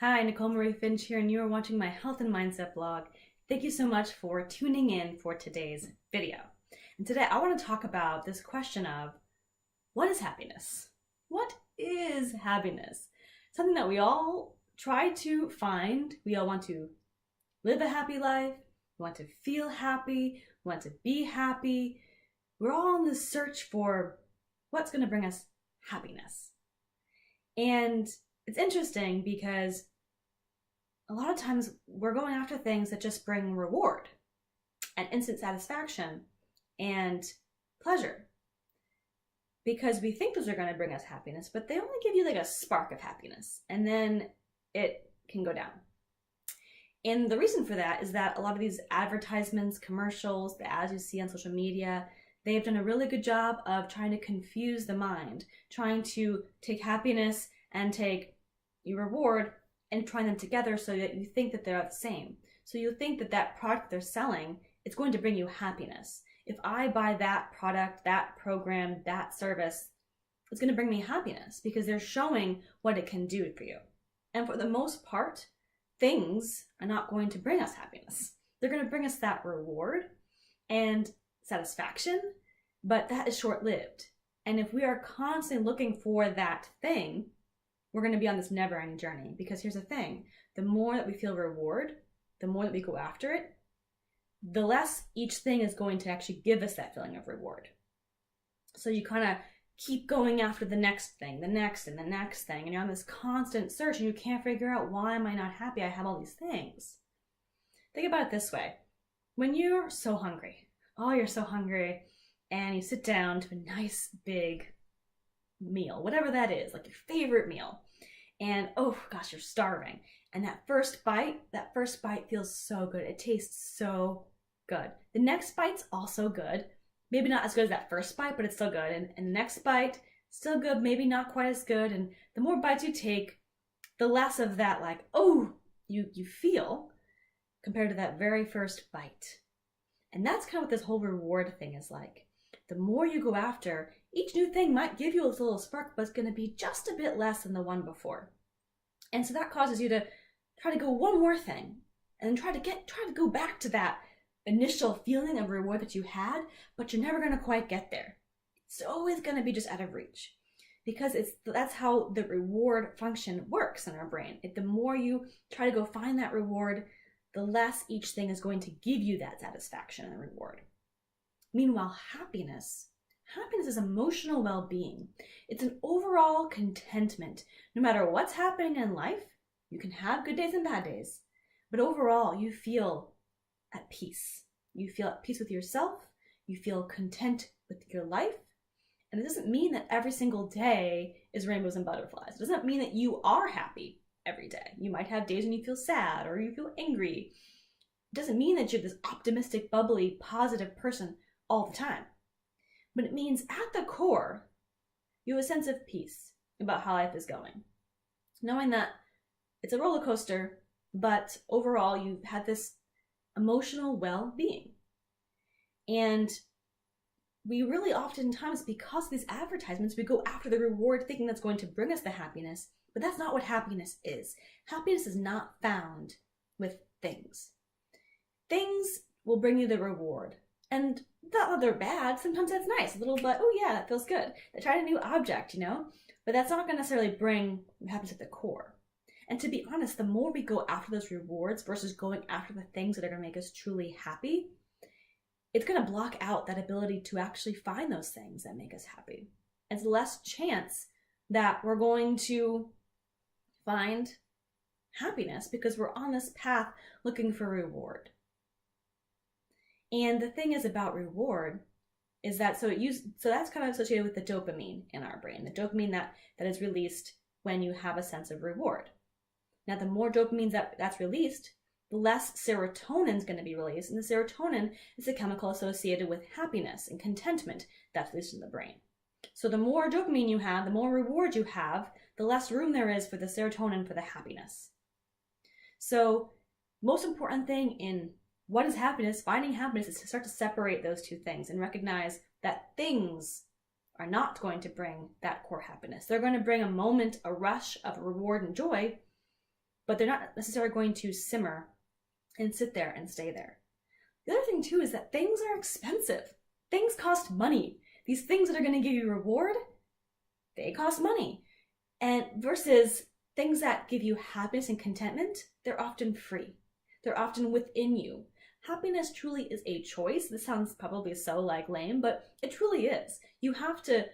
Hi, Nicole Marie Finch here, and you are watching my health and mindset blog. Thank you so much for tuning in for today's video. And today I want to talk about this question of what is happiness? What is happiness? Something that we all try to find. We all want to live a happy life, we want to feel happy, we want to be happy. We're all on this search for what's going to bring us happiness. And it's interesting because a lot of times we're going after things that just bring reward and instant satisfaction and pleasure because we think those are going to bring us happiness, but they only give you like a spark of happiness and then it can go down. And the reason for that is that a lot of these advertisements, commercials, the ads you see on social media, they have done a really good job of trying to confuse the mind, trying to take happiness and take your reward and try them together so that you think that they're the same. So you think that that product they're selling is going to bring you happiness. If I buy that product, that program, that service, it's going to bring me happiness because they're showing what it can do for you. And for the most part, things are not going to bring us happiness. They're going to bring us that reward and satisfaction, but that is short-lived. And if we are constantly looking for that thing, we're going to be on this never-ending journey because here's the thing. The more that we feel reward, the more that we go after it, the less each thing is going to actually give us that feeling of reward. So you kind of keep going after the next thing, the next and the next thing, and you're on this constant search and you can't figure out why am I not happy? I have all these things. Think about it this way. When you're so hungry, you're so hungry, and you sit down to a nice big meal, whatever that is, like your favorite meal, and oh gosh, you're starving, and that first bite feels so good. It tastes so good. The next bite's also good, maybe not as good as that first bite, but it's still good, and the next bite still good, maybe not quite as good, and the more bites you take, the less of that like you feel compared to that very first bite. And that's kind of what this whole reward thing is like. The more you go after, each new thing might give you a little spark, but it's going to be just a bit less than the one before. And so that causes you to try to go one more thing and then try to go back to that initial feeling of reward that you had, but you're never going to quite get there. It's always going to be just out of reach because that's how the reward function works in our brain. The more you try to go find that reward, the less each thing is going to give you that satisfaction and reward. Meanwhile, happiness is emotional well-being. It's an overall contentment. No matter what's happening in life, you can have good days and bad days, but overall you feel at peace. You feel at peace with yourself. You feel content with your life. And it doesn't mean that every single day is rainbows and butterflies. It doesn't mean that you are happy every day. You might have days when you feel sad or you feel angry. It doesn't mean that you're this optimistic, bubbly, positive person all the time. But it means at the core, you have a sense of peace about how life is going. Knowing that it's a roller coaster, but overall you've had this emotional well-being. And we really oftentimes, because of these advertisements, we go after the reward thinking that's going to bring us the happiness, but that's not what happiness is. Happiness is not found with things. Things will bring you the reward. And not that they're bad, sometimes that's nice. A little bit, oh yeah, that feels good. They tried a new object, but that's not going to necessarily bring happiness at the core. And to be honest, the more we go after those rewards versus going after the things that are going to make us truly happy, it's going to block out that ability to actually find those things that make us happy. It's less chance that we're going to find happiness because we're on this path looking for reward. And the thing is about reward is that, so that's kind of associated with the dopamine in our brain, the dopamine that is released when you have a sense of reward. Now, the more dopamine that's released, the less serotonin is going to be released. And the serotonin is a chemical associated with happiness and contentment that's released in the brain. So the more dopamine you have, the more reward you have, the less room there is for the serotonin for the happiness. So most important thing in what is happiness, finding happiness, is to start to separate those two things and recognize that things are not going to bring that core happiness. They're going to bring a moment, a rush of reward and joy, but they're not necessarily going to simmer and sit there and stay there. The other thing too is that things are expensive. Things cost money. These things that are going to give you reward, they cost money. And versus things that give you happiness and contentment, they're often free. They're often within you. Happiness truly is a choice. This sounds probably so lame, but it truly is. You have to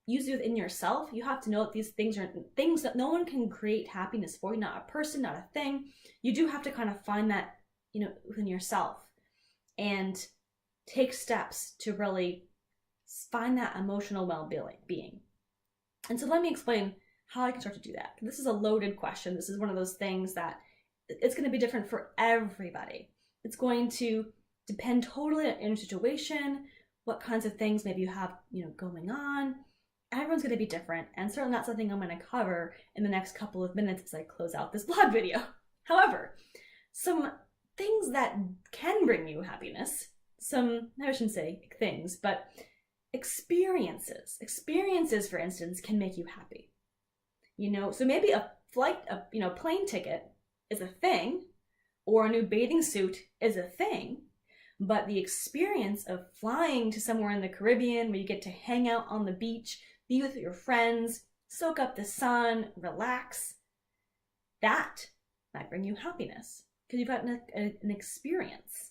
use it within yourself. You have to know that these things are things that no one can create happiness for you, not a person, not a thing. You do have to kind of find that, within yourself and take steps to really find that emotional well-being. And so let me explain how I can start to do that. This is a loaded question. This is one of those things that it's going to be different for everybody. It's going to depend totally on your situation, what kinds of things maybe you have, going on. Everyone's going to be different, and certainly not something I'm going to cover in the next couple of minutes as I close out this blog video. However, some things that can bring you happiness, I shouldn't say things, but experiences, for instance, can make you happy. So maybe a flight, plane ticket is a thing, or a new bathing suit is a thing, but the experience of flying to somewhere in the Caribbean where you get to hang out on the beach, be with your friends, soak up the sun, relax, that might bring you happiness because you've got an experience.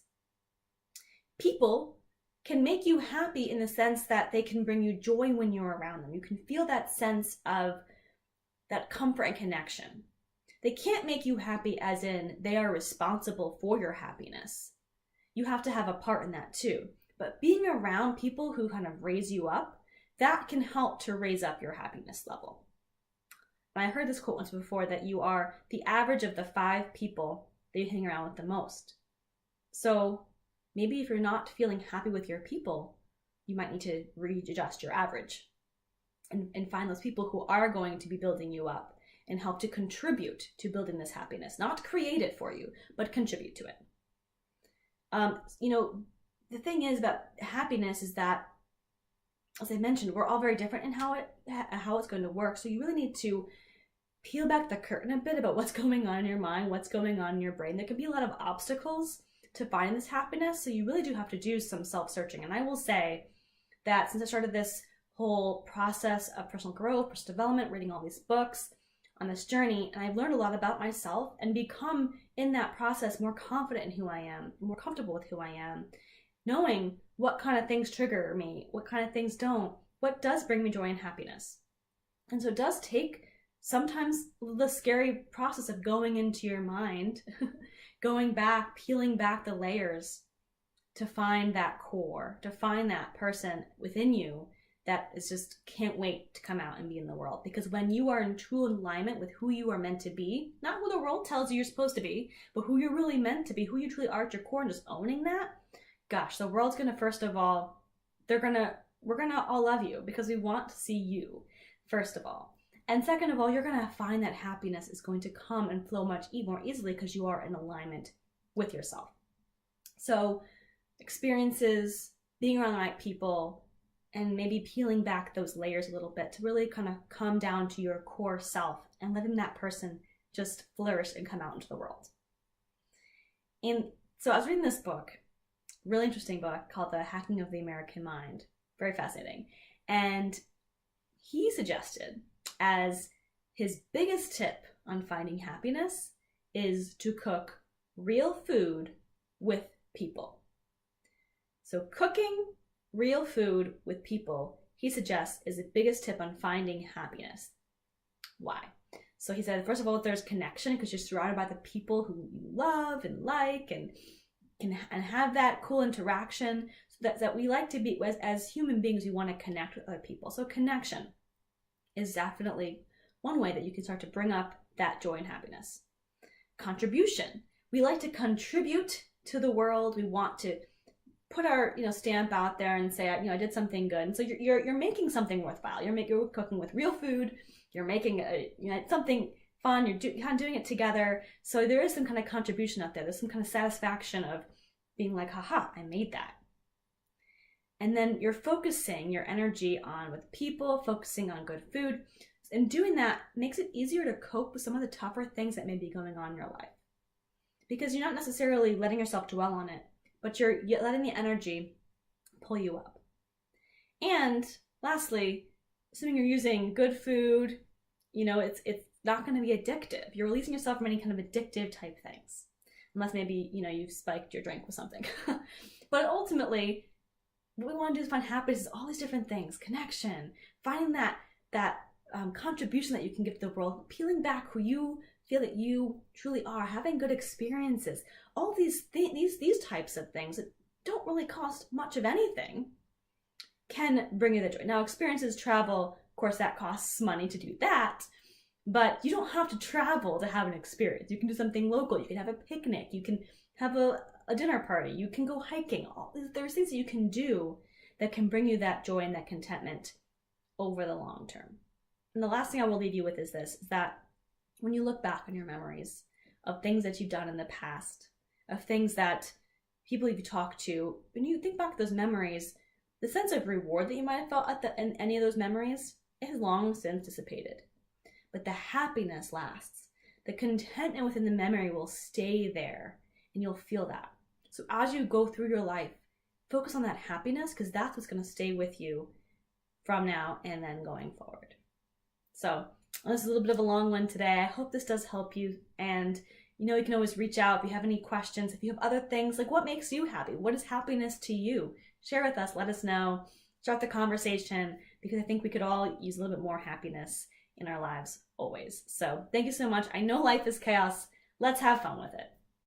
People can make you happy in the sense that they can bring you joy when you're around them. You can feel that sense of that comfort and connection. They can't make you happy as in they are responsible for your happiness. You have to have a part in that too. But being around people who kind of raise you up, that can help to raise up your happiness level. And I heard this quote once before that you are the average of the 5 people that you hang around with the most. So maybe if you're not feeling happy with your people, you might need to readjust your average and find those people who are going to be building you up and help to contribute to building this happiness. Not create it for you, but contribute to it. The thing is about happiness is that, as I mentioned, we're all very different in how it's going to work. So you really need to peel back the curtain a bit about what's going on in your mind, what's going on in your brain. There can be a lot of obstacles to find this happiness. So you really do have to do some self-searching. And I will say that since I started this whole process of personal growth, personal development, reading all these books on this journey, and I've learned a lot about myself and become in that process more confident in who I am, more comfortable with who I am, knowing what kind of things trigger me, what kind of things don't, what does bring me joy and happiness. And so it does take sometimes the scary process of going into your mind, going back, peeling back the layers to find that core, to find that person within you that is just can't wait to come out and be in the world. Because when you are in true alignment with who you are meant to be, not who the world tells you you're supposed to be, but who you're really meant to be, who you truly are at your core, and just owning that, gosh, the world's gonna, first of all, we're gonna all love you because we want to see you, first of all. And second of all, you're gonna find that happiness is going to come and flow much more easily because you are in alignment with yourself. So experiences, being around the right people, and maybe peeling back those layers a little bit to really kind of come down to your core self and letting that person just flourish and come out into the world. And so I was reading this book, really interesting book called The Hacking of the American Mind. Very fascinating. And he suggested as his biggest tip on finding happiness is to cook real food with people. So cooking real food with people, he suggests, is the biggest tip on finding happiness. Why? So he said, first of all, there's connection because you're surrounded by the people who you love and like and have that cool interaction. So that we like to be, as human beings, we want to connect with other people. So connection is definitely one way that you can start to bring up that joy and happiness. Contribution. We like to contribute to the world. We want to put our stamp out there and say, I did something good. And so you're making something worthwhile. You're cooking with real food. You're making something fun. You're kind of doing it together. So there is some kind of contribution out there. There's some kind of satisfaction of being like, haha, I made that. And then you're focusing your energy on with people, focusing on good food. And doing that makes it easier to cope with some of the tougher things that may be going on in your life. Because you're not necessarily letting yourself dwell on it, but you're letting the energy pull you up. And lastly, assuming you're using good food, it's not going to be addictive. You're releasing yourself from any kind of addictive type things. Unless maybe, you've spiked your drink with something. But ultimately, what we want to do is find happiness in all these different things. Connection, finding that contribution that you can give to the world, peeling back who you feel that you truly are, having good experiences. All these types of things that don't really cost much of anything can bring you the joy. Now, experiences, travel, of course, that costs money to do that. But you don't have to travel to have an experience. You can do something local. You can have a picnic. You can have a dinner party. You can go hiking. There's things that you can do that can bring you that joy and that contentment over the long term. And the last thing I will leave you with is this, is that when you look back on your memories of things that you've done in the past, of things that people you've talked to, when you think back to those memories, the sense of reward that you might have felt in any of those memories, it has long since dissipated. But the happiness lasts. The contentment within the memory will stay there, and you'll feel that. So as you go through your life, focus on that happiness, because that's what's going to stay with you from now and then going forward. So this is a little bit of a long one today. I hope this does help you. And you can always reach out if you have any questions. If you have other things, like what makes you happy? What is happiness to you? Share with us. Let us know. Start the conversation, because I think we could all use a little bit more happiness in our lives always. So thank you so much. I know life is chaos. Let's have fun with it.